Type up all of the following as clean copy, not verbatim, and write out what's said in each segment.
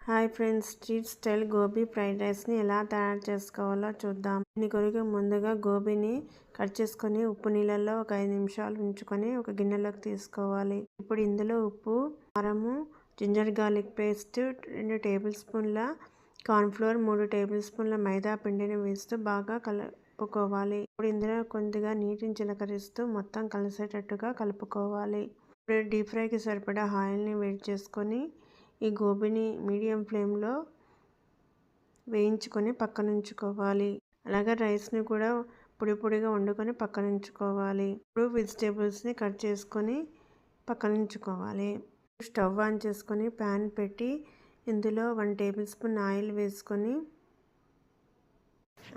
Hi friends, street style gobi fried రైస్ని ఎలా తయారు చేసుకోవాలో చూద్దాం. దీని కొరకు ముందుగా గోబీని కట్ చేసుకొని ఉప్పు నీళ్ళల్లో ఒక 5 నిమిషాలు ఉంచుకొని ఒక గిన్నెలోకి తీసుకోవాలి. ఇప్పుడు ఇందులో ఉప్పు, కారము, జింజర్ గార్లిక్ పేస్ట్, 2 టేబుల్ స్పూన్ల కార్న్ఫ్లోర్, 3 టేబుల్ స్పూన్ల మైదా పిండిని వేస్తూ బాగా కలుపుకోవాలి. ఇప్పుడు ఇందులో కొద్దిగా నీటిని చిలకరిస్తూ మొత్తం కలిసేటట్టుగా కలుపుకోవాలి. ఇప్పుడు డీప్ ఫ్రైకి సరిపడా ఆయిల్ని వేడి చేసుకొని ఈ గోబీని మీడియం ఫ్లేమ్లో వేయించుకొని పక్కన ఉంచుకోవాలి. అలాగే రైస్ని కూడా పొడి పొడిగా వండుకొని పక్కన ఉంచుకోవాలి. ఇప్పుడు వెజిటేబుల్స్ని కట్ చేసుకొని పక్కన ఉంచుకోవాలి. స్టవ్ ఆన్ చేసుకొని ప్యాన్ పెట్టి ఇందులో 1 టేబుల్ స్పూన్ ఆయిల్ వేసుకొని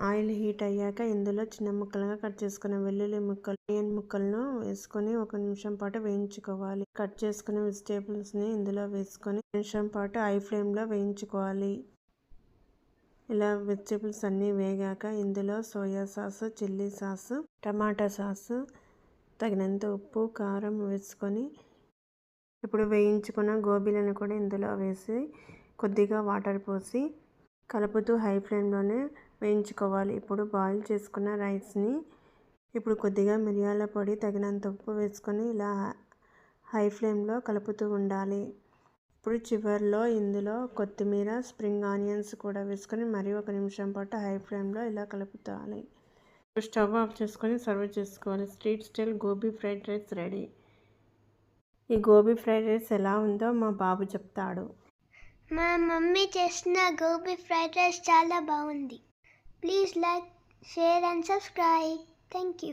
ఆయిల్ హీట్ అయ్యాక ఇందులో చిన్న ముక్కలుగా కట్ చేసుకున్న వెల్లుల్లి ముక్కలు, ఆనియన్ ముక్కలను వేసుకొని 1 నిమిషం పాటు వేయించుకోవాలి. కట్ చేసుకున్న వెజిటేబుల్స్ని ఇందులో వేసుకొని 1 నిమిషం పాటు హై ఫ్లేమ్లో వేయించుకోవాలి. ఇలా వెజిటేబుల్స్ అన్నీ వేగాక ఇందులో సోయా సాసు, చిల్లీ సాసు, టమాటా సాసు, తగినంత ఉప్పు, కారం వేసుకొని ఇప్పుడు వేయించుకున్న గోబీలను కూడా ఇందులో వేసి కొద్దిగా వాటర్ పోసి కలుపుతూ హై ఫ్లేమ్లోనే వేయించుకోవాలి. ఇప్పుడు బాయిల్ చేసుకున్న రైస్ని ఇప్పుడు కొద్దిగా మిరియాల పొడి, తగినంత ఉప్పు వేసుకొని ఇలా హై ఫ్లేమ్లో కలుపుతూ ఉండాలి. ఇప్పుడు చివరిలో ఇందులో కొత్తిమీర, స్ప్రింగ్ ఆనియన్స్ కూడా వేసుకొని మరి 1 నిమిషం పాటు హై ఫ్లేమ్లో ఇలా కలుపుతాలి. స్టవ్ ఆఫ్ చేసుకొని సర్వ్ చేసుకోవాలి. Street style gobi fried rice ready. ఈ గోబీ ఫ్రైడ్ రైస్ ఎలా ఉందో మా బాబు చెప్తాడు. మా మమ్మీ చేసిన గోబీ ఫ్రైడ్ రైస్ చాలా బాగుంది. Please like, share and subscribe. Thank you.